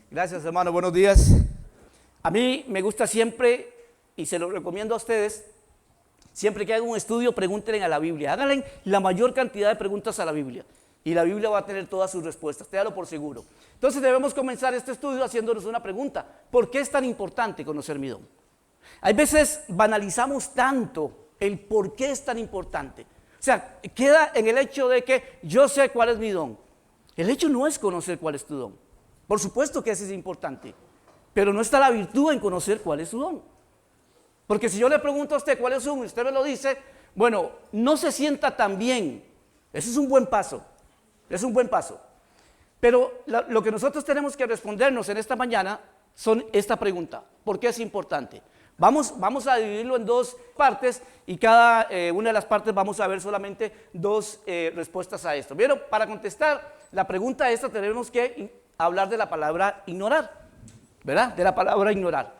Gracias, hermano, buenos días. A mí me gusta siempre, y se lo recomiendo a ustedes, siempre que hagan un estudio, pregúntenle a la Biblia. Háganle la mayor cantidad de preguntas a la Biblia. Y la Biblia va a tener todas sus respuestas, téngalo por seguro. Entonces debemos comenzar este estudio haciéndonos una pregunta. ¿Por qué es tan importante conocer mi don? Hay veces banalizamos tanto el por qué es tan importante. O sea, queda en el hecho de que yo sé cuál es mi don. El hecho no es conocer cuál es tu don. Por supuesto que ese es importante, pero no está la virtud en conocer cuál es su don. Porque si yo le pregunto a usted cuál es su don y usted me lo dice, bueno, no se sienta tan bien. Ese es un buen paso, es un buen paso. Pero lo que nosotros tenemos que respondernos en esta mañana son esta pregunta: ¿por qué es importante? Vamos a dividirlo en dos partes y cada una de las partes vamos a ver solamente dos respuestas a esto. Pero para contestar la pregunta esta tenemos que hablar de la palabra ignorar, ¿verdad? De la palabra ignorar.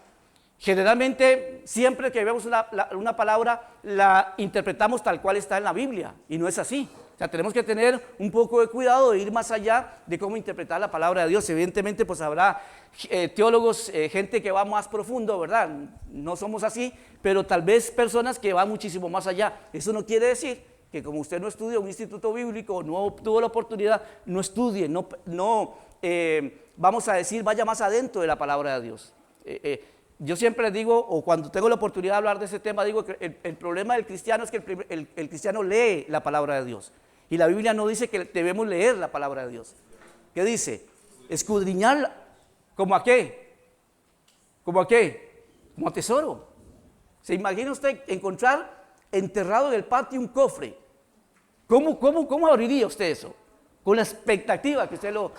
Generalmente, siempre que vemos una palabra, la interpretamos tal cual está en la Biblia, y no es así. O sea, tenemos que tener un poco de cuidado de ir más allá de cómo interpretar la palabra de Dios. Evidentemente, pues habrá teólogos, gente que va más profundo, ¿verdad? No somos así, pero tal vez personas que van muchísimo más allá. Eso no quiere decir que como usted no estudia un instituto bíblico, no obtuvo la oportunidad, no estudie, vamos a decir, vaya más adentro de la palabra de Dios. Yo siempre digo, o cuando tengo la oportunidad de hablar de ese tema, digo que el problema del cristiano es que el cristiano lee la palabra de Dios. Y la Biblia no dice que debemos leer la palabra de Dios. ¿Qué dice? Escudriñarla. ¿Cómo a qué? ¿Cómo a qué? Como a tesoro. ¿Se imagina usted encontrar enterrado en el patio un cofre? ¿Cómo abriría usted eso? Con la expectativa que usted lo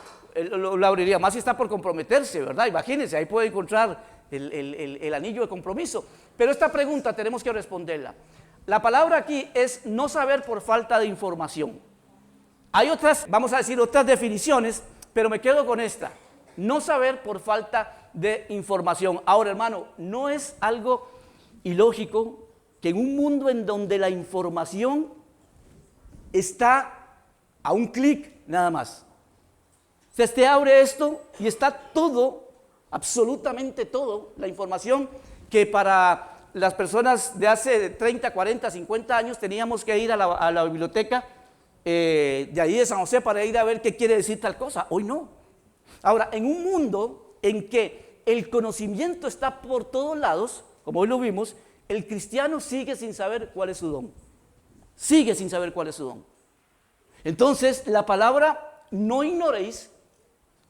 abriría. Más si está por comprometerse, ¿verdad? Imagínense, ahí puede encontrar el anillo de compromiso. Pero esta pregunta tenemos que responderla. La palabra aquí es no saber por falta de información. Hay otras, vamos a decir, otras definiciones, pero me quedo con esta: no saber por falta de información. Ahora, hermano, no es algo ilógico que en un mundo en donde la información está a un clic nada más. Usted abre esto y está todo, absolutamente todo, la información que para las personas de hace 30, 40, 50 años teníamos que ir a la biblioteca de ahí de San José para ir a ver qué quiere decir tal cosa. Hoy no. Ahora, en un mundo en que el conocimiento está por todos lados, como hoy lo vimos, el cristiano sigue sin saber cuál es su don. Sigue sin saber cuál es su don. Entonces, la palabra no ignoréis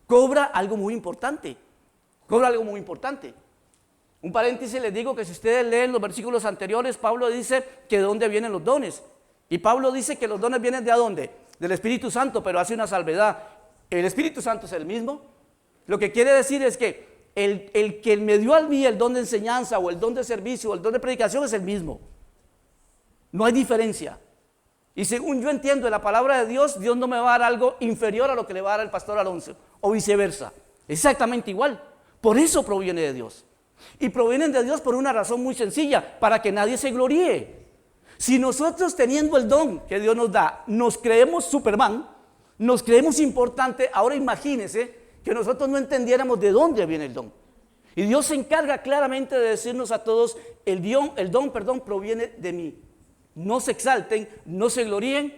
cobra algo muy importante. Cobra algo muy importante. Un paréntesis, les digo que si ustedes leen los versículos anteriores, Pablo dice que de dónde vienen los dones. Y Pablo dice que los dones vienen de dónde? Del Espíritu Santo, pero hace una salvedad. El Espíritu Santo es el mismo. Lo que quiere decir es que el que me dio a mí el don de enseñanza o el don de servicio o el don de predicación es el mismo. No hay diferencia. Y según yo entiendo en la palabra de Dios, Dios no me va a dar algo inferior a lo que le va a dar el pastor Alonso, o viceversa. Exactamente igual. Por eso proviene de Dios. Y provienen de Dios por una razón muy sencilla: para que nadie se gloríe. Si nosotros, teniendo el don que Dios nos da, nos creemos Superman, nos creemos importante, ahora imagínense que nosotros no entendiéramos de dónde viene el don. Y Dios se encarga claramente de decirnos a todos: el don proviene de mí. No se exalten, no se gloríen,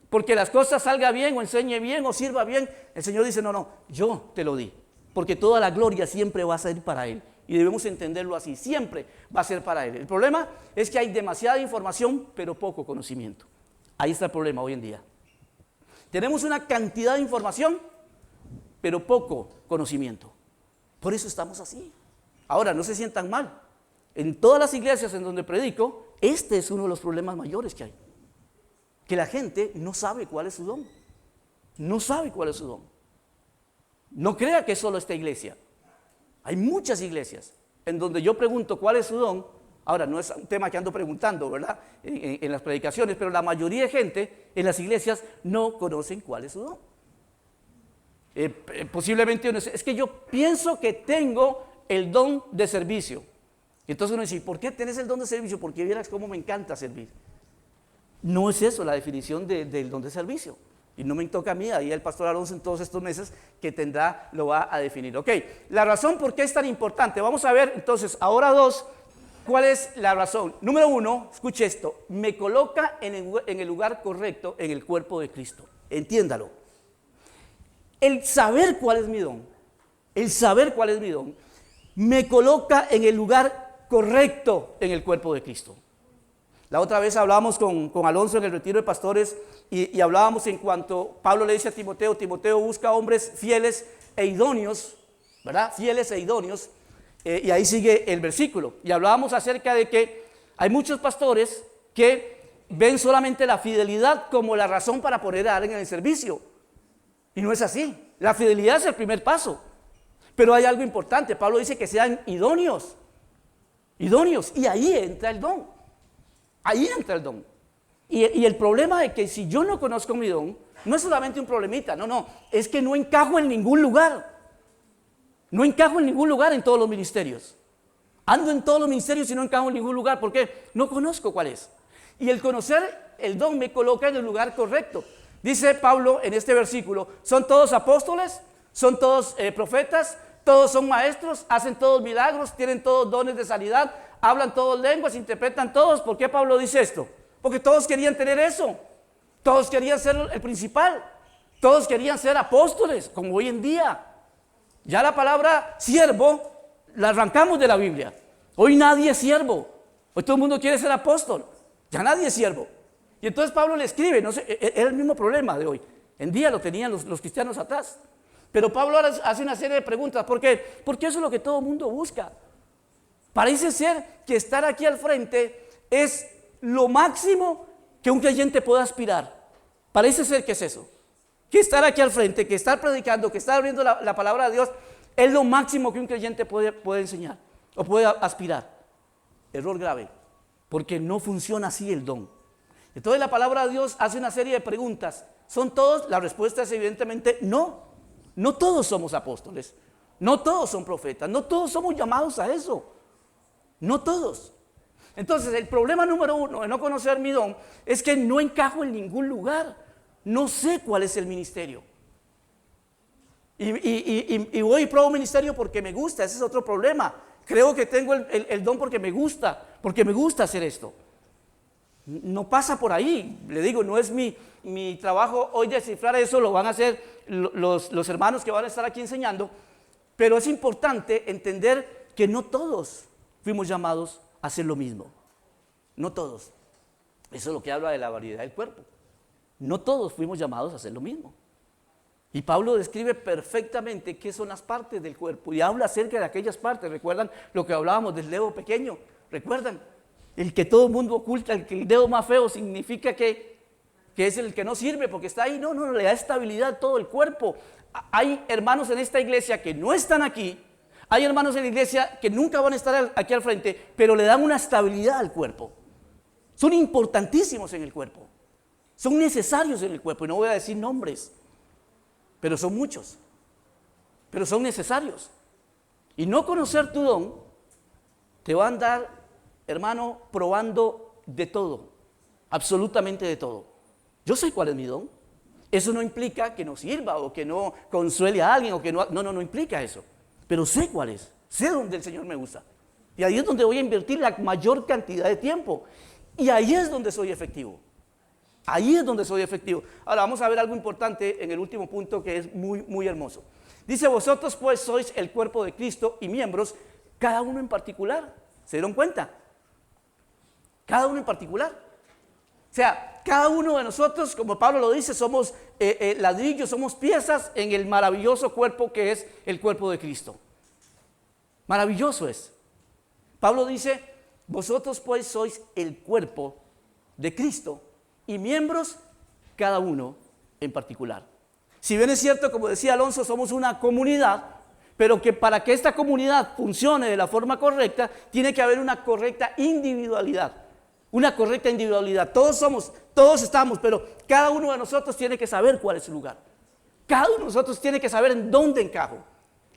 porque las cosas salga bien o enseñe bien o sirva bien. El Señor dice: no, yo te lo di, porque toda la gloria siempre va a ser para Él. Y debemos entenderlo así, siempre va a ser para Él. El problema es que hay demasiada información, pero poco conocimiento. Ahí está el problema hoy en día. Tenemos una cantidad de información, pero poco conocimiento. Por eso estamos así. Ahora, no se sientan mal. En todas las iglesias en donde predico, este es uno de los problemas mayores que hay. Que la gente no sabe cuál es su don. No sabe cuál es su don. No crea que es solo esta iglesia. Hay muchas iglesias en donde yo pregunto cuál es su don. Ahora, no es un tema que ando preguntando, ¿verdad? En las predicaciones, pero la mayoría de gente en las iglesias no conocen cuál es su don. Posiblemente uno dice: es que yo pienso que tengo el don de servicio. Entonces uno dice: ¿por qué tenés el don de servicio? Porque vieras cómo me encanta servir. No es eso la definición del don de servicio. Y no me toca a mí, ahí el pastor Alonso en todos estos meses que tendrá, lo va a definir. Ok, la razón por qué es tan importante. Vamos a ver entonces, ahora dos, ¿cuál es la razón? Número uno, escuche esto, me coloca en el lugar correcto en el cuerpo de Cristo. Entiéndalo. El saber cuál es mi don, me coloca en el lugar correcto en el cuerpo de Cristo. La otra vez hablábamos con Alonso en el retiro de pastores y hablábamos en cuanto Pablo le dice a Timoteo, Timoteo busca hombres fieles e idóneos, ¿verdad? Fieles e idóneos, y ahí sigue el versículo. Y hablábamos acerca de que hay muchos pastores que ven solamente la fidelidad como la razón para poner a alguien en el servicio. Y no es así. La fidelidad es el primer paso. Pero hay algo importante. Pablo dice que sean idóneos. Idóneos. Y ahí entra el don. Ahí entra el don. Y el problema es que si yo no conozco mi don, no es solamente un problemita, no, es que no encajo en ningún lugar. No encajo en ningún lugar en todos los ministerios. Ando en todos los ministerios y no encajo en ningún lugar porque no conozco cuál es. Y el conocer el don me coloca en el lugar correcto. Dice Pablo en este versículo, ¿son todos apóstoles? ¿Son todos profetas? ¿Todos son maestros? ¿Hacen todos milagros? ¿Tienen todos dones de sanidad? ¿Hablan todos lenguas? ¿Interpretan todos? ¿Por qué Pablo dice esto? Porque todos querían tener eso. Todos querían ser el principal. Todos querían ser apóstoles, como hoy en día. Ya la palabra siervo la arrancamos de la Biblia. Hoy nadie es siervo. Hoy todo el mundo quiere ser apóstol. Ya nadie es siervo. Y entonces Pablo le escribe, no sé, era el mismo problema de hoy. En día lo tenían los cristianos atrás. Pero Pablo ahora hace una serie de preguntas. ¿Por qué? Porque eso es lo que todo el mundo busca. Parece ser que estar aquí al frente es lo máximo que un creyente puede aspirar. Parece ser que es eso. Que estar aquí al frente, que estar predicando, que estar abriendo la palabra de Dios es lo máximo que un creyente puede enseñar o puede aspirar. Error grave, porque no funciona así el don. Entonces la palabra de Dios hace una serie de preguntas. ¿Son todos? La respuesta es evidentemente no. No todos somos apóstoles, no todos son profetas, no todos somos llamados a eso. No todos. Entonces el problema número uno de no conocer mi don es que no encajo en ningún lugar. No sé cuál es el ministerio. Y voy y pruebo ministerio porque me gusta, ese es otro problema. Creo que tengo el don porque me gusta hacer esto. No pasa por ahí, le digo, no es mi trabajo hoy descifrar eso, lo van a hacer los hermanos que van a estar aquí enseñando, pero es importante entender que no todos fuimos llamados a hacer lo mismo. No todos. Eso es lo que habla de la variedad del cuerpo. No todos fuimos llamados a hacer lo mismo. Y Pablo describe perfectamente qué son las partes del cuerpo y habla acerca de aquellas partes. ¿Recuerdan lo que hablábamos del dedo pequeño? ¿Recuerdan? El que todo el mundo oculta, el dedo más feo significa que es el que no sirve porque está ahí. No, le da estabilidad a todo el cuerpo. Hay hermanos en esta iglesia que no están aquí. Hay hermanos en la iglesia que nunca van a estar aquí al frente, pero le dan una estabilidad al cuerpo. Son importantísimos en el cuerpo. Son necesarios en el cuerpo. Y no voy a decir nombres, pero son muchos. Pero son necesarios. Y no conocer tu don te va a andar, hermano, probando de todo. Absolutamente de todo. Yo sé cuál es mi don. Eso no implica que no sirva o que no consuele a alguien o que no implica eso. Pero sé cuál es. Sé dónde el Señor me usa. Y ahí es donde voy a invertir la mayor cantidad de tiempo. Y ahí es donde soy efectivo. Ahí es donde soy efectivo. Ahora vamos a ver algo importante en el último punto que es muy, muy hermoso. Dice, vosotros pues sois el cuerpo de Cristo y miembros, cada uno en particular. ¿Se dieron cuenta? Cada uno en particular. O sea, cada uno de nosotros, como Pablo lo dice, somos ladrillos, somos piezas en el maravilloso cuerpo que es el cuerpo de Cristo. Maravilloso es. Pablo dice, vosotros pues sois el cuerpo de Cristo y miembros, cada uno en particular. Si bien es cierto, como decía Alonso, somos una comunidad, pero que para que esta comunidad funcione de la forma correcta, tiene que haber una correcta individualidad. Una correcta individualidad. Todos estamos, pero cada uno de nosotros tiene que saber cuál es su lugar. Cada uno de nosotros tiene que saber en dónde encajo.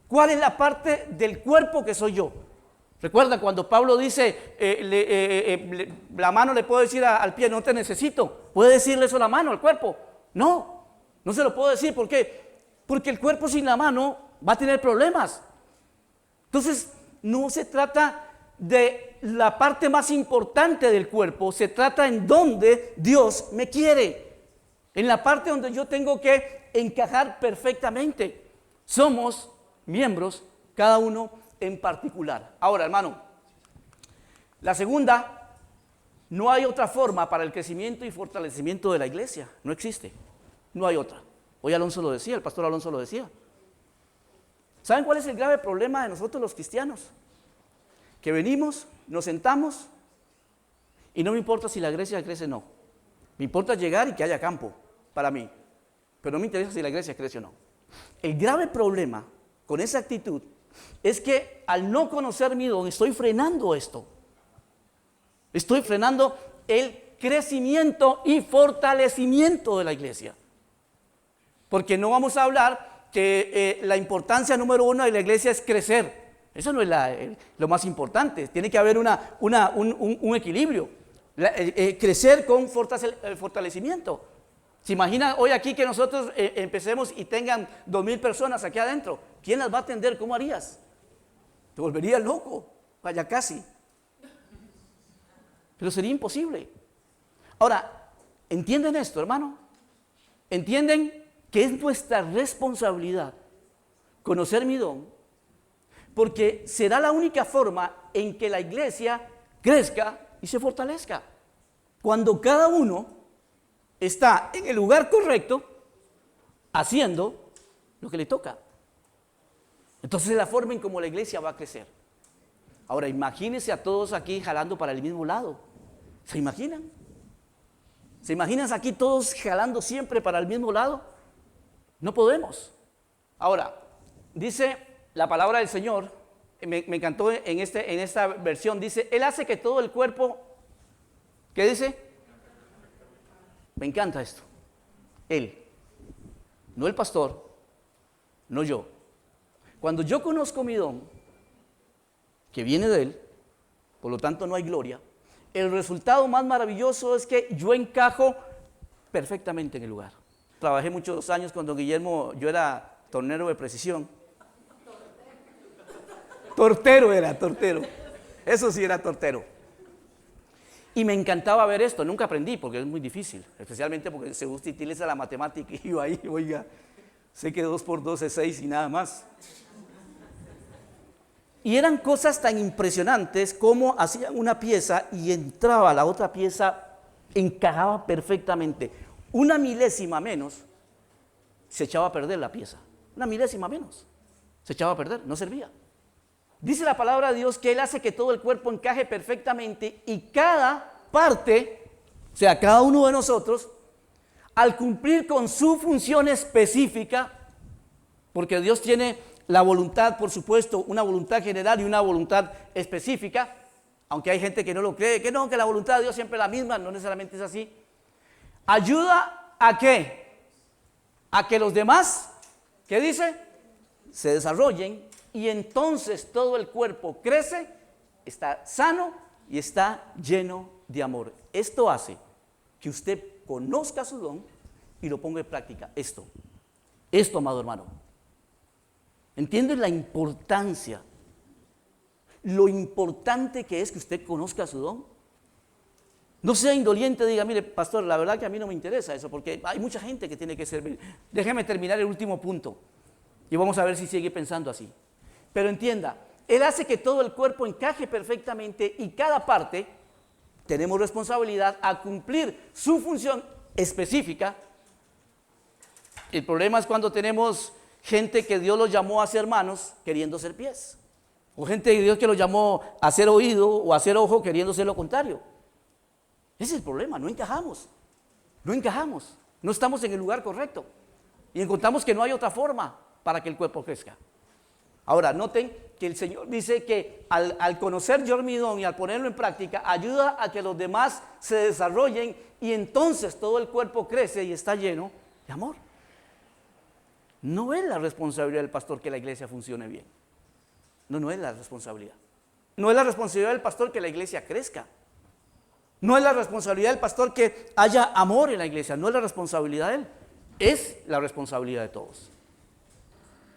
¿Cuál es la parte del cuerpo que soy yo? Recuerda cuando Pablo dice, la mano le puede decir al pie, no te necesito. ¿Puede decirle eso a la mano, al cuerpo? No. No se lo puedo decir, ¿por qué? Porque el cuerpo sin la mano va a tener problemas. Entonces, no se trata de la parte más importante del cuerpo, se trata en donde Dios me quiere, en la parte donde yo tengo que encajar perfectamente. Somos miembros, cada uno en particular. Ahora, hermano, la segunda, no hay otra forma para el crecimiento y fortalecimiento de la iglesia, no existe, no hay otra. Hoy Alonso lo decía, el pastor Alonso lo decía. ¿Saben cuál es el grave problema de nosotros los cristianos? Que venimos, nos sentamos y no me importa si la iglesia crece o no. Me importa llegar y que haya campo para mí, pero no me interesa si la iglesia crece o no. El grave problema con esa actitud es que al no conocer mi don estoy frenando esto. Estoy frenando el crecimiento y fortalecimiento de la iglesia. Porque no vamos a hablar que la importancia número uno de la iglesia es crecer. Eso no es lo más importante. Tiene que haber un equilibrio. Crecer con fortalecimiento. ¿Se imagina hoy aquí que nosotros empecemos y tengan 2,000 personas aquí adentro? ¿Quién las va a atender? ¿Cómo harías? Te volverías loco. Vaya casi. Pero sería imposible. Ahora, ¿entienden esto, hermano? ¿Entienden que es nuestra responsabilidad conocer mi don? Porque será la única forma en que la iglesia crezca y se fortalezca. Cuando cada uno está en el lugar correcto, haciendo lo que le toca. Entonces es la forma en cómo la iglesia va a crecer. Ahora imagínense a todos aquí jalando para el mismo lado. ¿Se imaginan? ¿Se imaginan aquí todos jalando siempre para el mismo lado? No podemos. Ahora, dice la palabra del Señor, me encantó en esta versión, dice, Él hace que todo el cuerpo, ¿qué dice? Me encanta esto. Él, no el pastor, no yo. Cuando yo conozco mi don, que viene de Él, por lo tanto no hay gloria, el resultado más maravilloso es que yo encajo perfectamente en el lugar. Trabajé muchos años con don Guillermo, yo era tornero de precisión. Tortero. Eso sí era tortero. Y me encantaba ver esto, nunca aprendí porque es muy difícil, especialmente porque se utiliza la matemática y yo ahí, oiga, sé que 2 por 2 es 6 y nada más. Y eran cosas tan impresionantes como hacían una pieza y entraba la otra pieza, encajaba perfectamente. Una milésima menos, se echaba a perder la pieza. Una milésima menos, se echaba a perder, no servía. Dice la palabra de Dios que Él hace que todo el cuerpo encaje perfectamente y cada parte, o sea, cada uno de nosotros, al cumplir con su función específica, porque Dios tiene la voluntad, por supuesto, una voluntad general y una voluntad específica, aunque hay gente que no lo cree, que no, que la voluntad de Dios siempre es la misma, no necesariamente es así. ¿Ayuda a qué? A que los demás, ¿qué dice? Se desarrollen y entonces todo el cuerpo crece, está sano y está lleno de amor. Esto hace que usted conozca su don y lo ponga en práctica. Esto, amado hermano. ¿Entiendes la importancia? Lo importante que es que usted conozca su don. No sea indolente, diga, mire, pastor, la verdad que a mí no me interesa eso, porque hay mucha gente que tiene que servir. Déjeme terminar el último punto y vamos a ver si sigue pensando así. Pero entienda, Él hace que todo el cuerpo encaje perfectamente y cada parte tenemos responsabilidad a cumplir su función específica. El problema es cuando tenemos gente que Dios los llamó a ser manos queriendo ser pies, o gente de Dios que los llamó a ser oído o a ser ojo queriendo ser lo contrario. Ese es el problema, no encajamos, no estamos en el lugar correcto y encontramos que no hay otra forma para que el cuerpo crezca. Ahora, noten que el Señor dice que al conocer yo mi don y al ponerlo en práctica, ayuda a que los demás se desarrollen y entonces todo el cuerpo crece y está lleno de amor. No es la responsabilidad del pastor que la iglesia funcione bien. No es la responsabilidad. No es la responsabilidad del pastor que la iglesia crezca. No es la responsabilidad del pastor que haya amor en la iglesia. No es la responsabilidad de él. Es la responsabilidad de todos.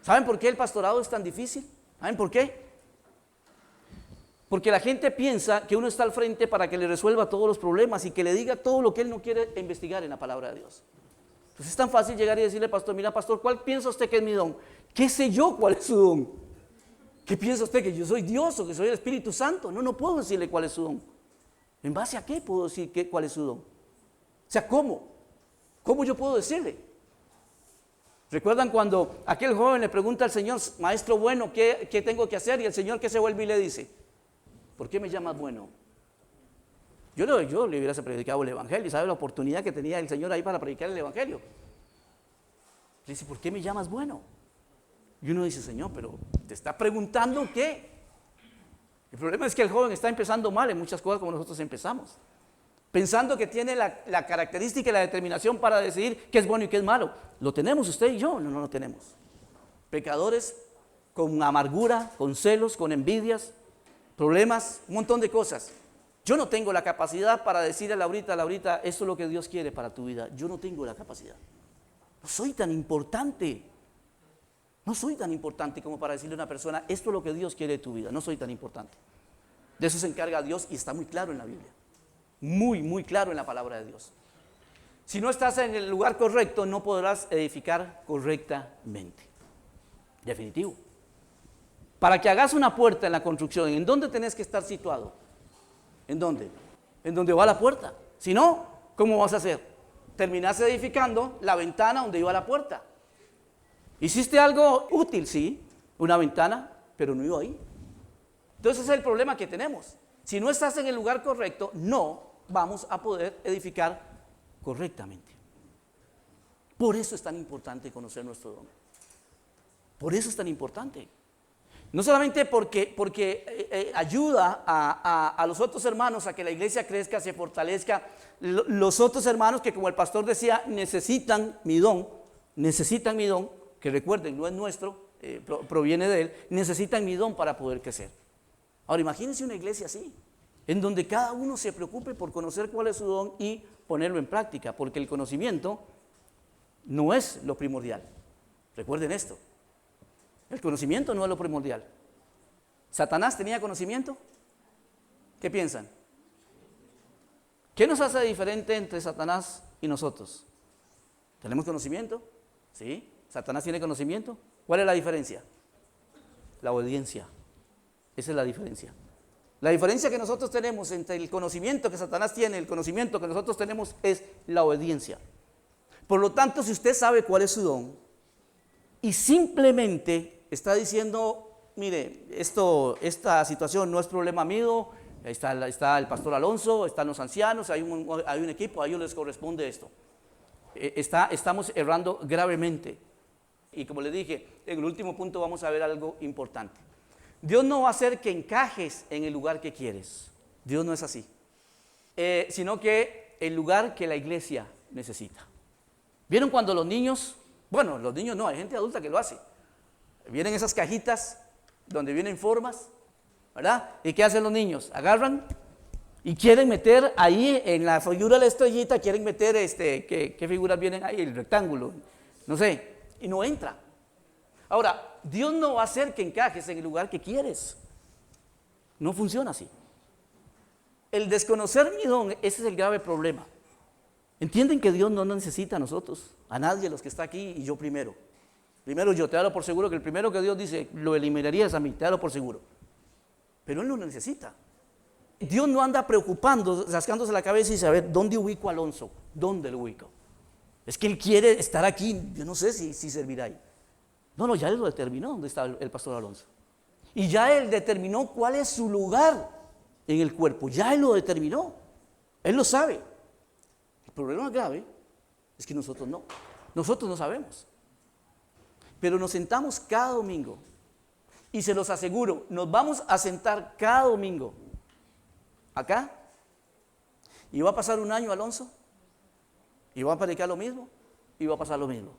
¿Saben por qué el pastorado es tan difícil? ¿Saben por qué? Porque la gente piensa que uno está al frente para que le resuelva todos los problemas y que le diga todo lo que él no quiere investigar en la palabra de Dios. Entonces es tan fácil llegar y decirle, pastor, mira, pastor, ¿cuál piensa usted que es mi don? ¿Qué sé yo cuál es su don? ¿Qué piensa usted, que yo soy Dios o que soy el Espíritu Santo? No, no puedo decirle cuál es su don. ¿En base a qué puedo decir cuál es su don? O sea, ¿cómo? ¿Cómo yo puedo decirle? ¿Recuerdan cuando aquel joven le pregunta al Señor, maestro bueno, ¿qué tengo que hacer? Y el Señor, ¿qué se vuelve y le dice? ¿Por qué me llamas bueno? Yo le hubiera predicado el Evangelio. ¿Sabe la oportunidad que tenía el Señor ahí para predicar el Evangelio? Le dice, ¿por qué me llamas bueno? Y uno dice, Señor, pero te está preguntando qué. El problema es que el joven está empezando mal en muchas cosas como nosotros empezamos. Pensando que tiene la característica y la determinación para decidir qué es bueno y qué es malo. ¿Lo tenemos usted y yo? No, no lo tenemos. Pecadores con amargura, con celos, con envidias, problemas, un montón de cosas. Yo no tengo la capacidad para decirle a Laurita, esto es lo que Dios quiere para tu vida. Yo no tengo la capacidad. No soy tan importante. No soy tan importante como para decirle a una persona, esto es lo que Dios quiere de tu vida. No soy tan importante. De eso se encarga Dios y está muy claro en la Biblia. Muy, muy claro en la palabra de Dios. Si no estás en el lugar correcto, no podrás edificar correctamente. Definitivo. Para que hagas una puerta en la construcción, ¿en dónde tenés que estar situado? ¿En dónde? En donde va la puerta. Si no, ¿cómo vas a hacer? Terminás edificando la ventana donde iba la puerta. Hiciste algo útil, sí, una ventana, pero no iba ahí. Entonces ese es el problema que tenemos. Si no estás en el lugar correcto, no vamos a poder edificar correctamente. Por eso es tan importante conocer nuestro don. Por eso es tan importante. No solamente porque ayuda a los otros hermanos a que la iglesia crezca, se fortalezca. Los otros hermanos que, como el pastor decía, necesitan mi don, que recuerden, no es nuestro, proviene de él, necesitan mi don para poder crecer. Ahora imagínense una iglesia así, en donde cada uno se preocupe por conocer cuál es su don y ponerlo en práctica, porque el conocimiento no es lo primordial. Recuerden esto, el conocimiento no es lo primordial. ¿Satanás tenía conocimiento? ¿Qué piensan? ¿Qué nos hace diferente entre Satanás y nosotros? ¿Tenemos conocimiento? ¿Sí? ¿Satanás tiene conocimiento? ¿Cuál es la diferencia? La obediencia. Esa es la diferencia. La diferencia que nosotros tenemos entre el conocimiento que Satanás tiene y el conocimiento que nosotros tenemos es la obediencia. Por lo tanto, si usted sabe cuál es su don y simplemente está diciendo, mire, esta situación no es problema mío, está el pastor Alonso, están los ancianos, hay un equipo, a ellos les corresponde esto. Estamos errando gravemente. Y como les dije, en el último punto vamos a ver algo importante. Dios no va a hacer que encajes en el lugar que quieres. Dios no es así. Sino que el lugar que la iglesia necesita. ¿Vieron cuando los niños no, hay gente adulta que lo hace? Vienen esas cajitas donde vienen formas, ¿verdad? ¿Y qué hacen los niños? Agarran y quieren meter ahí en la figura de la estrellita, quieren meter ¿qué figuras vienen ahí? El rectángulo, no sé, y no entra. Ahora, Dios no va a hacer que encajes en el lugar que quieres. No funciona así. El desconocer mi don, ese es el grave problema. ¿Entienden que Dios no nos necesita a nosotros? A nadie de los que está aquí y yo primero. Primero yo, te hablo por seguro que el primero que Dios dice, lo eliminarías a mí, te hablo por seguro. Pero Él no lo necesita. Dios no anda preocupando, rascándose la cabeza y saber, ¿dónde ubico a Alonso? ¿Dónde lo ubico? Es que Él quiere estar aquí, yo no sé si servirá ahí. No, ya Él lo determinó dónde está el pastor Alonso. Y ya Él determinó cuál es su lugar en el cuerpo, ya Él lo determinó. Él lo sabe. El problema grave es que nosotros no sabemos. Pero nos sentamos cada domingo y se los aseguro, nos vamos a sentar cada domingo acá y va a pasar un año, Alonso, y va a predicar lo mismo y va a pasar lo mismo.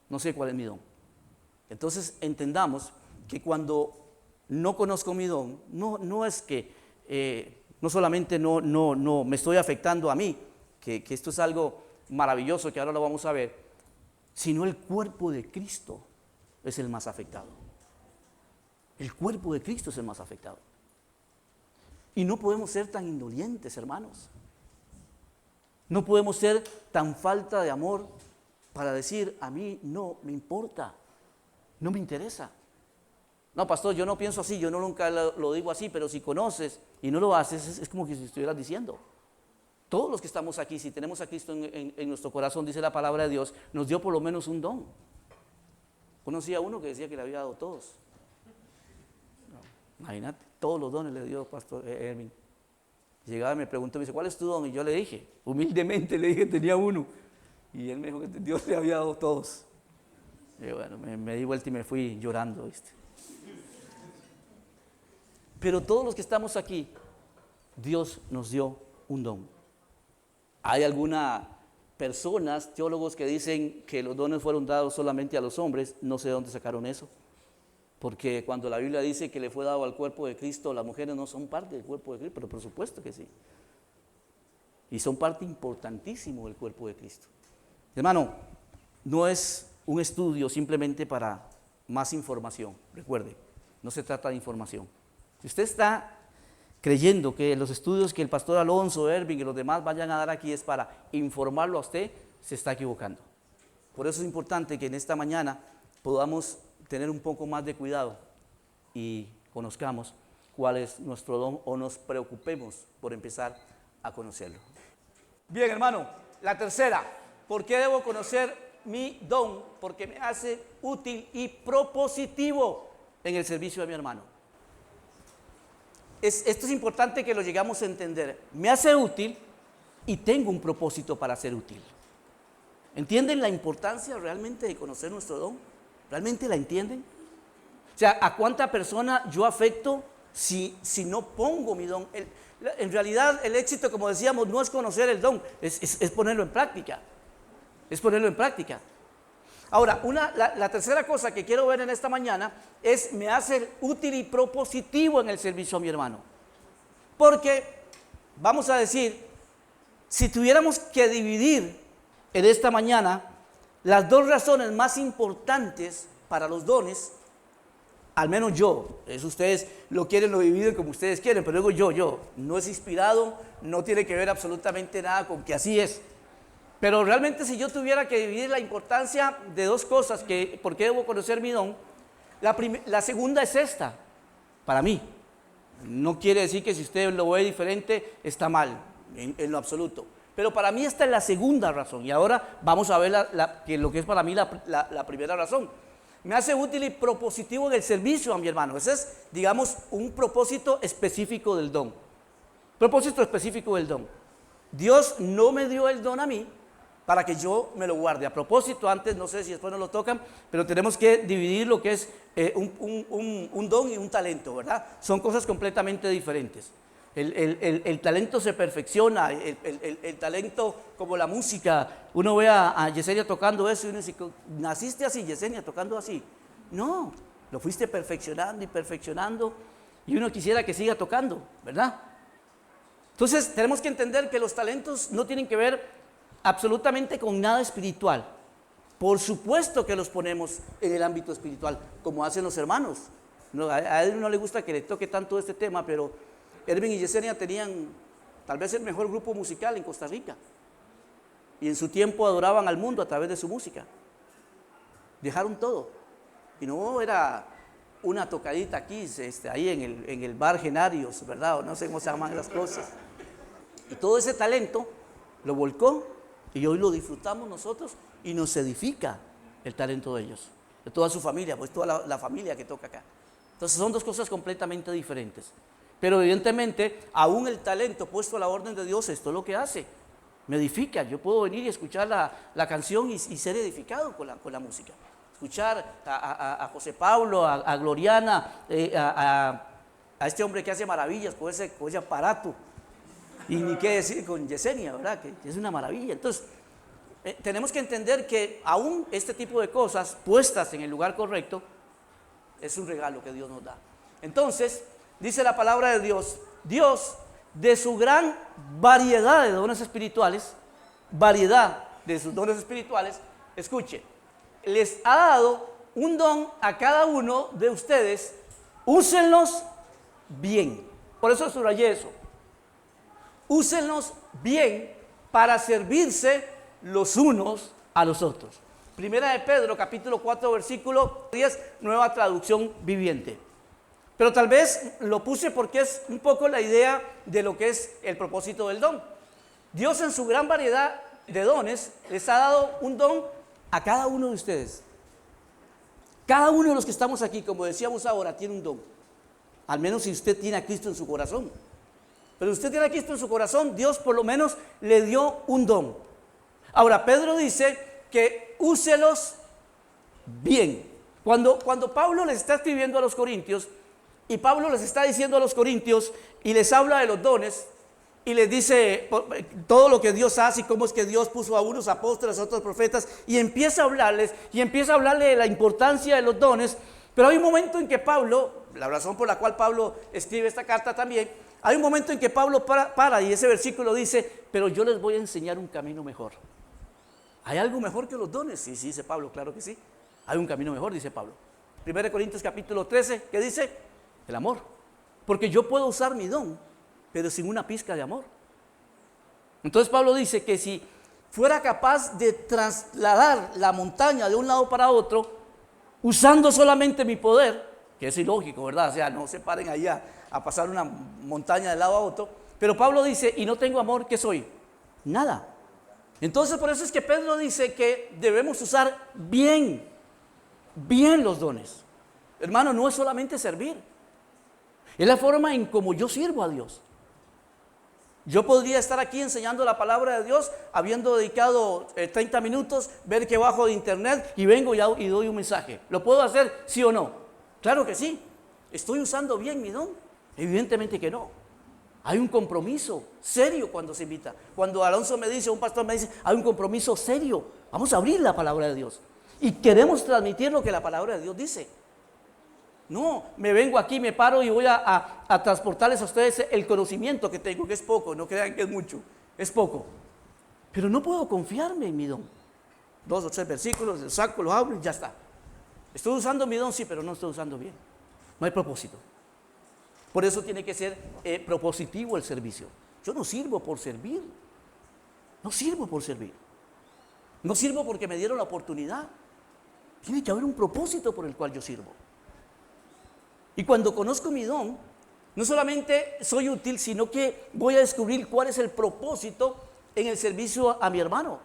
No sé cuál es mi don. Entonces entendamos que cuando no conozco mi don, no es que no solamente no me estoy afectando a mí, que esto es algo maravilloso que ahora lo vamos a ver, sino el cuerpo de Cristo es el más afectado. El cuerpo de Cristo es el más afectado. Y no podemos ser tan indolentes, hermanos. No podemos ser tan falta de amor para decir, a mí no me importa, no me interesa. No, pastor, yo no pienso así, yo no nunca lo digo así, pero si conoces y no lo haces, es como que si estuvieras diciendo. Todos los que estamos aquí, si tenemos a Cristo en nuestro corazón, dice la palabra de Dios, nos dio por lo menos un don. Conocí a uno que decía que le había dado todos. No, imagínate, todos los dones le dio pastor Erwin. Llegaba y me preguntó, me dice, ¿cuál es tu don? Y yo le dije, humildemente le dije que tenía uno. Y él me dijo que Dios le había dado todos. Y bueno, me di vuelta y me fui llorando, ¿viste? Pero todos los que estamos aquí, Dios nos dio un don. Hay algunas personas, teólogos, que dicen que los dones fueron dados solamente a los hombres. No sé de dónde sacaron eso. Porque cuando la Biblia dice que le fue dado al cuerpo de Cristo, las mujeres no son parte del cuerpo de Cristo, pero por supuesto que sí. Y son parte importantísima del cuerpo de Cristo. Hermano, no es un estudio simplemente para más información. Recuerde, no se trata de información. Si usted está creyendo que los estudios que el pastor Alonso, Erwin y los demás vayan a dar aquí es para informarlo a usted, se está equivocando. Por eso es importante que en esta mañana podamos tener un poco más de cuidado y conozcamos cuál es nuestro don o nos preocupemos por empezar a conocerlo. Bien, hermano, la tercera, ¿por qué debo conocer mi don? Porque me hace útil y propositivo en el servicio de mi hermano. Esto es importante que lo llegamos a entender. Me hace útil y tengo un propósito para ser útil. ¿Entienden la importancia realmente de conocer nuestro don? ¿Realmente la entienden? O sea, ¿a cuánta persona yo afecto si no pongo mi don? En realidad el éxito, como decíamos, no es conocer el don, es ponerlo en práctica. Es ponerlo en práctica. Ahora, la tercera cosa que quiero ver en esta mañana es, me hace útil y propositivo en el servicio a mi hermano. Porque, vamos a decir, si tuviéramos que dividir en esta mañana las dos razones más importantes para los dones, al menos yo, eso ustedes lo quieren, lo dividen como ustedes quieren, pero digo yo, no es inspirado, no tiene que ver absolutamente nada con que así es. Pero realmente si yo tuviera que dividir la importancia de dos cosas, ¿por qué debo conocer mi don? La segunda es esta, para mí. No quiere decir que si usted lo ve diferente está mal, en lo absoluto. Pero para mí esta es la segunda razón. Y ahora vamos a ver lo que es para mí la primera razón. Me hace útil y propositivo en el servicio a mi hermano. Ese es, digamos, un propósito específico del don. Propósito específico del don. Dios no me dio el don a mí para que yo me lo guarde. A propósito, antes, no sé si después nos lo tocan, pero tenemos que dividir lo que es un don y un talento, ¿verdad? Son cosas completamente diferentes. El talento se perfecciona, el talento como la música. Uno ve a Yesenia tocando eso y uno dice, ¿naciste así, Yesenia, tocando así? No, lo fuiste perfeccionando y perfeccionando y uno quisiera que siga tocando, ¿verdad? Entonces tenemos que entender que los talentos no tienen que ver absolutamente con nada espiritual. Por supuesto que los ponemos en el ámbito espiritual, como hacen los hermanos. No, a él no le gusta que le toque tanto este tema, pero Erwin y Yesenia tenían tal vez el mejor grupo musical en Costa Rica. Y en su tiempo adoraban al mundo a través de su música. Dejaron todo. Y no era una tocadita aquí, ahí en el bar Genarios, ¿verdad? O no sé cómo se llaman las cosas. Y todo ese talento lo volcó y hoy lo disfrutamos nosotros y nos edifica el talento de ellos, de toda su familia, pues toda la familia que toca acá. Entonces son dos cosas completamente diferentes. Pero evidentemente, aún el talento puesto a la orden de Dios, esto es lo que hace, me edifica. Yo puedo venir y escuchar la canción y ser edificado con la música. Escuchar a José Pablo, a Gloriana, a este hombre que hace maravillas con ese aparato. Y ni qué decir con Yesenia, ¿verdad? Que es una maravilla. Entonces, tenemos que entender que aún este tipo de cosas puestas en el lugar correcto es un regalo que Dios nos da. Entonces, dice la palabra de Dios, Dios de su gran variedad de dones espirituales, escuche, les ha dado un don a cada uno de ustedes, úsenlos bien. Por eso subrayé eso. Úsenlos bien para servirse los unos a los otros. Primera de Pedro, capítulo 4, versículo 10, nueva traducción viviente. Pero tal vez lo puse porque es un poco la idea de lo que es el propósito del don. Dios en su gran variedad de dones les ha dado un don a cada uno de ustedes. Cada uno de los que estamos aquí, como decíamos ahora, tiene un don. Al menos si usted tiene a Cristo en su corazón. Pero usted tiene a Cristo en su corazón, Dios por lo menos le dio un don. Ahora, Pedro dice que úselos bien. Cuando Pablo les está escribiendo a los corintios, y Pablo les está diciendo a los corintios, y les habla de los dones, y les dice todo lo que Dios hace, y cómo es que Dios puso a unos apóstoles, a otros profetas, y empieza a hablarles, de la importancia de los dones. Pero hay un momento en que Pablo, la razón por la cual Pablo escribe esta carta también, hay un momento en que Pablo para y ese versículo dice, pero yo les voy a enseñar un camino mejor. ¿Hay algo mejor que los dones? Sí, dice Pablo, claro que sí. Hay un camino mejor, dice Pablo. 1 Corintios capítulo 13, ¿qué dice? El amor. Porque yo puedo usar mi don, pero sin una pizca de amor. Entonces Pablo dice que si fuera capaz de trasladar la montaña de un lado para otro, usando solamente mi poder, que es ilógico, ¿verdad? O sea, no se paren allá a pasar una montaña de lado a otro. Pero Pablo dice, y no tengo amor, ¿qué soy? Nada. Entonces por eso es que Pedro dice que debemos usar bien los dones. Hermano, no es solamente servir. Es la forma en como yo sirvo a Dios. Yo podría estar aquí enseñando la palabra de Dios, habiendo dedicado 30 minutos, ver que bajo de internet y vengo y doy un mensaje. ¿Lo puedo hacer, sí o no? Claro que sí. ¿Estoy usando bien mi don? Evidentemente que no. Hay un compromiso serio cuando se invita. Cuando Alonso me dice, un pastor me dice, hay un compromiso serio. Vamos a abrir la palabra de Dios. Y queremos transmitir lo que la palabra de Dios dice. No, me vengo aquí, me paro y voy a transportarles a ustedes el conocimiento que tengo, que es poco, no crean que es mucho, es poco. Pero no puedo confiarme en mi don. 2 o 3 versículos, lo saco, lo hablo y ya está. Estoy usando mi don, sí, pero no estoy usando bien. No hay propósito. Por eso tiene que ser propositivo el servicio. Yo no sirvo por servir. No sirvo por servir. No sirvo porque me dieron la oportunidad. Tiene que haber un propósito por el cual yo sirvo. Y cuando conozco mi don, no solamente soy útil, sino que voy a descubrir cuál es el propósito en el servicio a mi hermano.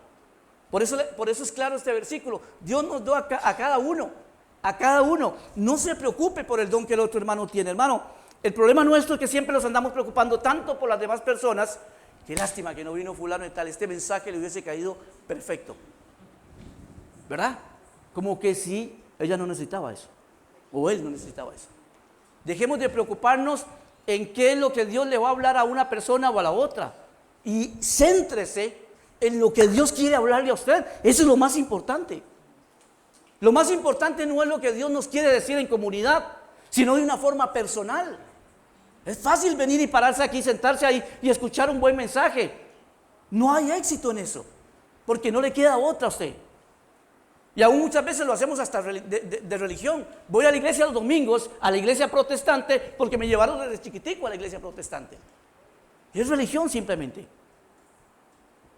Por eso es claro este versículo. Dios nos dio a cada uno. No se preocupe por el don que el otro hermano tiene. Hermano, el problema nuestro es que siempre nos andamos preocupando tanto por las demás personas. Qué lástima que no vino fulano y tal. Este mensaje le hubiese caído perfecto. ¿Verdad? Como que si ella no necesitaba eso. O él no necesitaba eso. Dejemos de preocuparnos en qué es lo que Dios le va a hablar a una persona o a la otra. Y céntrese en lo que Dios quiere hablarle a usted. Eso es lo más importante. Lo más importante no es lo que Dios nos quiere decir en comunidad, sino de una forma personal. Es fácil venir y pararse aquí, sentarse ahí y escuchar un buen mensaje. No hay éxito en eso, porque no le queda otra a usted. Y aún muchas veces lo hacemos hasta de religión. Voy a la iglesia los domingos, a la iglesia protestante, porque me llevaron desde chiquitico a la iglesia protestante. Y es religión simplemente.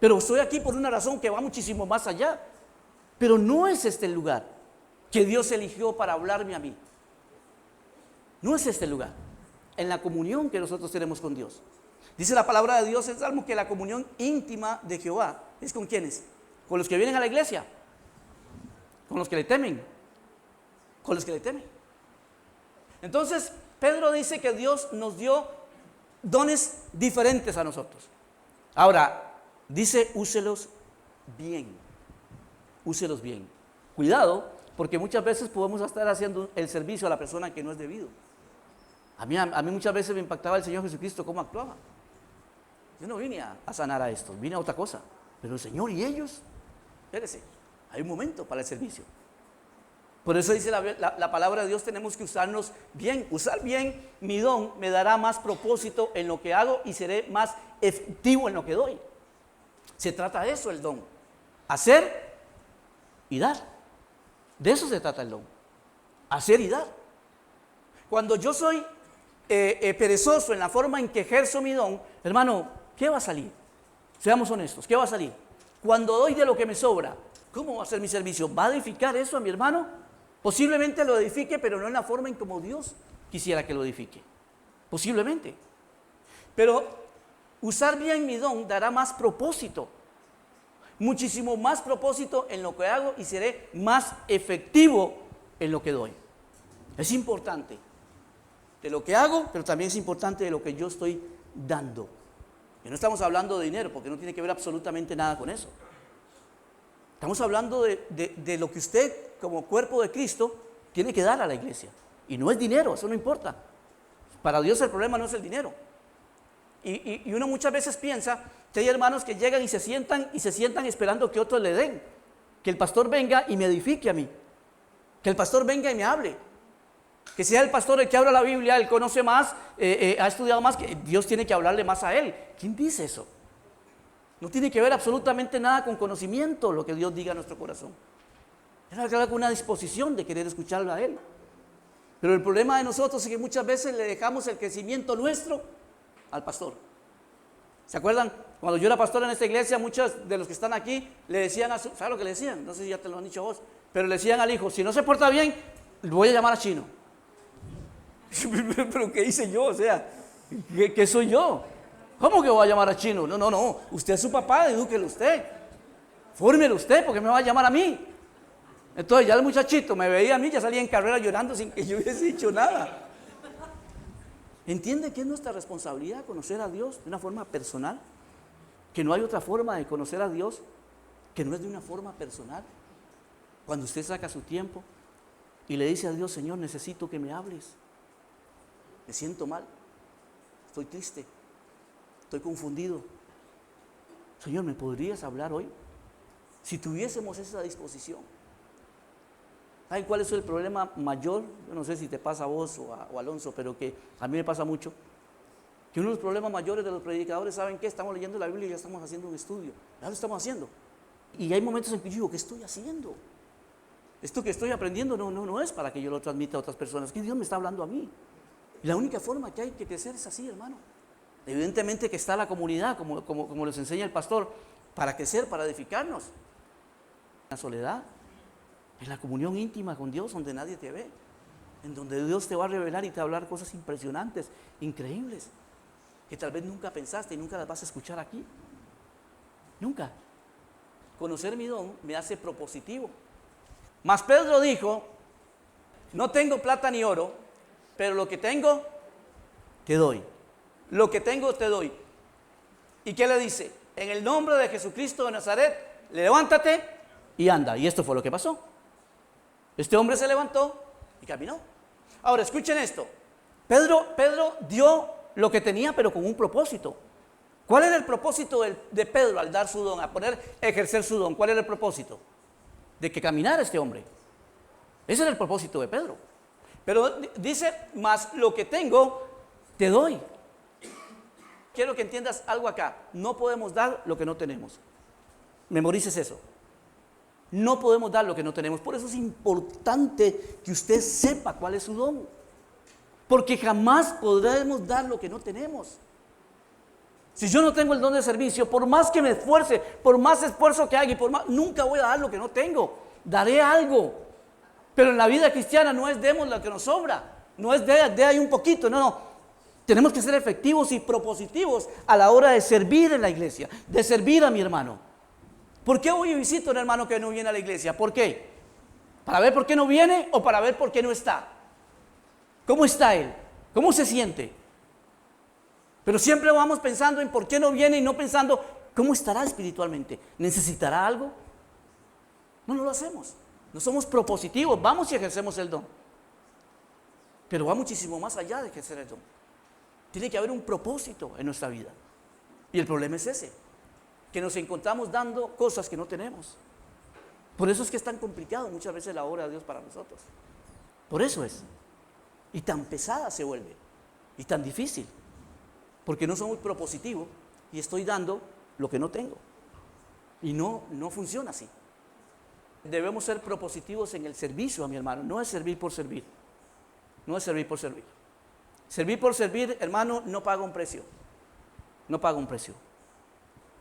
Pero estoy aquí por una razón que va muchísimo más allá. Pero no es este el lugar que Dios eligió para hablarme a mí. No es este el lugar. En la comunión que nosotros tenemos con Dios. Dice la palabra de Dios en Salmo que la comunión íntima de Jehová es con ¿quiénes? Con los que vienen a la iglesia. Con los que le temen. Con los que le temen. Entonces, Pedro dice que Dios nos dio dones diferentes a nosotros. Ahora, dice, úselos bien. Úselos bien. Cuidado, porque muchas veces podemos estar haciendo el servicio a la persona que no es debido. A mí muchas veces me impactaba el Señor Jesucristo cómo actuaba. Yo no vine a sanar a estos, vine a otra cosa. Pero el Señor y ellos, espérese, hay un momento para el servicio. Por eso dice la palabra de Dios, tenemos que usarnos bien. Usar bien mi don me dará más propósito en lo que hago y seré más efectivo en lo que doy. Se trata de eso el don. Hacer y dar. De eso se trata el don. Hacer y dar. Cuando yo soy perezoso en la forma en que ejerzo mi don, hermano, ¿qué va a salir? Seamos honestos, ¿qué va a salir? Cuando doy de lo que me sobra, ¿cómo va a ser mi servicio? ¿Va a edificar eso a mi hermano? Posiblemente lo edifique, pero no en la forma en como Dios quisiera que lo edifique. Posiblemente. Pero usar bien mi don dará más propósito. Muchísimo más propósito en lo que hago y seré más efectivo en lo que doy. Es importante de lo que hago, pero también es importante de lo que yo estoy dando. Y no estamos hablando de dinero, porque no tiene que ver absolutamente nada con eso. Estamos hablando de lo que usted, como cuerpo de Cristo, tiene que dar a la iglesia. Y no es dinero, eso no importa. Para Dios el problema no es el dinero. Y uno muchas veces piensa que hay hermanos que llegan y se sientan esperando que otros le den. Que el pastor venga y me edifique a mí. Que el pastor venga y me hable. Que sea el pastor el que abra la Biblia, él conoce más, ha estudiado más, que Dios tiene que hablarle más a él. ¿Quién dice eso? No tiene que ver absolutamente nada con conocimiento lo que Dios diga a nuestro corazón. Es una disposición de querer escucharlo a él. Pero el problema de nosotros es que muchas veces le dejamos el crecimiento nuestro al pastor. ¿Se acuerdan? Cuando yo era pastor en esta iglesia, muchos de los que están aquí le decían a su, ¿sabes lo que le decían? No sé si ya te lo han dicho vos, pero le decían al hijo, si no se porta bien, lo voy a llamar a Chino. ¿Pero qué hice yo? O sea, ¿qué soy yo? ¿Cómo que voy a llamar a Chino? No, usted es su papá, edúquelo usted. Fórmelo usted, porque me va a llamar a mí. Entonces ya el muchachito me veía a mí, ya salía en carrera llorando sin que yo hubiese dicho nada. ¿Entiende que es nuestra responsabilidad conocer a Dios de una forma personal? Que no hay otra forma de conocer a Dios que no es de una forma personal. Cuando usted saca su tiempo y le dice a Dios, Señor, necesito que me hables. Me siento mal, estoy triste, estoy confundido. Señor, ¿me podrías hablar hoy? Si tuviésemos esa disposición. ¿Saben cuál es el problema mayor? Yo no sé si te pasa a vos o a Alonso, pero que a mí me pasa mucho. Que uno de los problemas mayores de los predicadores, ¿saben qué? Estamos leyendo la Biblia y ya estamos haciendo un estudio. Ya lo estamos haciendo. Y hay momentos en que yo digo, ¿qué estoy haciendo? Esto que estoy aprendiendo no es para que yo lo transmita a otras personas. Que Dios me está hablando a mí. Y la única forma que hay que crecer es así, hermano. Evidentemente que está la comunidad, como les enseña el pastor, para crecer, para edificarnos. La soledad, en la comunión íntima con Dios, donde nadie te ve, en donde Dios te va a revelar y te va a hablar cosas impresionantes, increíbles, que tal vez nunca pensaste y nunca las vas a escuchar aquí. Nunca. Conocer mi don me hace propositivo. Mas Pedro dijo, no tengo plata ni oro, pero lo que tengo, te doy. Lo que tengo, te doy. ¿Y qué le dice? En el nombre de Jesucristo de Nazaret, levántate y anda. Y esto fue lo que pasó. Este hombre se levantó y caminó. Ahora, escuchen esto. Pedro dio lo que tenía, pero con un propósito. ¿Cuál era el propósito de Pedro al dar su don, a ejercer su don? ¿Cuál era el propósito? De que caminara este hombre. Ese era el propósito de Pedro. Pero dice, más lo que tengo, te doy. Quiero que entiendas algo acá. No podemos dar lo que no tenemos. Memorices eso. No podemos dar lo que no tenemos. Por eso es importante que usted sepa cuál es su don. Porque jamás podremos dar lo que no tenemos. Si yo no tengo el don de servicio, por más que me esfuerce, por más esfuerzo que haga y nunca voy a dar lo que no tengo. Daré algo. Pero en la vida cristiana no es demos lo que nos sobra, no es de ahí un poquito, no. Tenemos que ser efectivos y propositivos a la hora de servir en la iglesia, de servir a mi hermano. ¿Por qué voy y visito a un hermano que no viene a la iglesia? ¿Por qué? ¿Para ver por qué no viene o para ver por qué no está? ¿Cómo está él? ¿Cómo se siente? Pero siempre vamos pensando en por qué no viene y no pensando cómo estará espiritualmente. ¿Necesitará algo? No lo hacemos. No somos propositivos, vamos y ejercemos el don. Pero va muchísimo más allá de ejercer el don. Tiene que haber un propósito en nuestra vida. Y el problema es ese, que nos encontramos dando cosas que no tenemos. Por eso es que es tan complicado muchas veces la obra de Dios para nosotros. Por eso es. Y tan pesada se vuelve. Y tan difícil. Porque no soy muy propositivo y estoy dando lo que no tengo. Y no funciona así. Debemos ser propositivos en el servicio a mi hermano, no es servir por servir, no es servir por servir. Servir por servir, hermano, no paga un precio, no paga un precio.